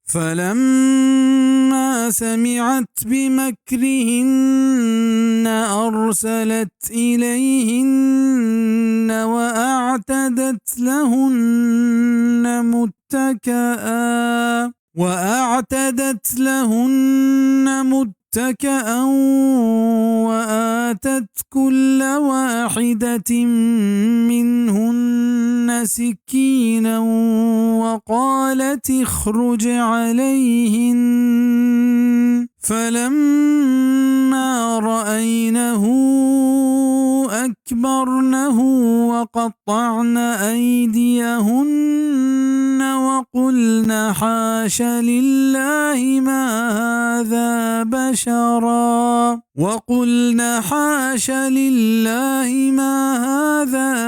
فلما سمعت بمكرهن أرسلت إليهن وأعتدت لهن متكأ وآتت كل واحدة منهن سكينا وقالت اخرج عليهن فلما رأينه أكبرنه وقطعن أيديهن وقلن حاش لله ما هذا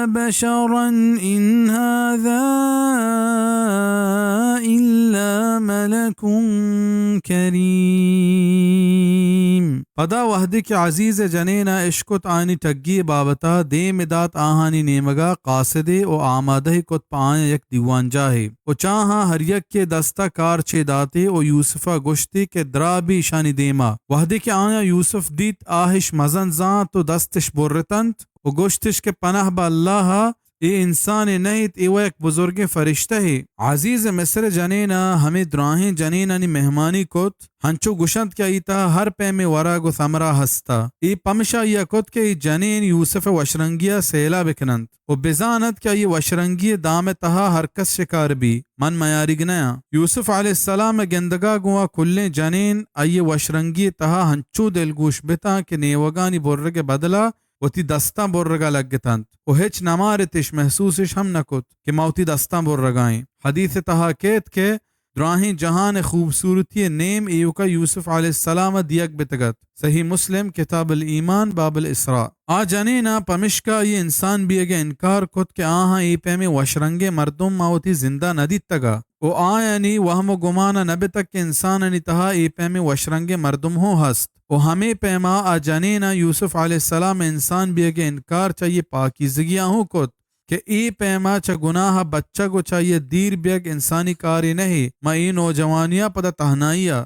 بشرا إن هذا إلا ملك کریم. پدا وحدی کے عزیز جنینا اشکت آنی ٹگی بابتا دے مدات آہانی نیمگا قاصدے او آمادہ کت پائیں یک دیوان جاہے او چاہاں ہر یک کے دستا کار چھے داتے او یوسفہ گشتی کے درابی شانی دیما. وحدی کے آیا یوسف دیت آہش مزن زان تو دستش برتنت او گشتش کے پناہ با اللہ اے انسان نیت ایوہ ایک بزرگ فرشتہ ہے. عزیز مصر جنینا ہمیں دراہیں جنینا نی مہمانی کت ہنچو گشند کیا ایتا ہر پے میں ورا گو ثمرہ ہستا ای پمشا یا کت کے جنین یوسف وشرنگیا سیلا بکنند و بزانت کیا یہ وشرنگی دام تہا ہر کس شکار بھی من میاری گنیا. یوسف علیہ السلام گندگا گوا کلیں جنین آئیے وشرنگی تہا ہنچو دلگوش بتا کہ نیوگانی برگ بدلا وتی دستاں برگا لگتند و ہچ نمارتش محسوسش ہم نکت کہ موتی دستاں برگائیں. حدیث تہا کہت کے دراہیں جہان خوبصورتی نیم ایو کا یوسف علیہ السلام دیگ بتگت. صحیح مسلم کتاب الایمان باب الاسراء. آ جنینا پمشکا یہ انسان بھی اگے انکار کت کہ آہاں ای پہ میں وشرنگے مردم ماوتی زندہ ندیت تگا او آیانی وہم و گمانا نبی تک کہ انسان انی تہا ای پہ میں وشرنگے مردم ہو ہست و ہمیں پیما آ جنینا یوسف علیہ السلام انسان بھی اگے انکار چاہیے پاکیزگیاں ہو کت کہ ای پیما چا گناہ بچہ کو چاہیے دیر بیگ انسانی کاری نہیں ما ای نوجوانیاں پدا تہنائیا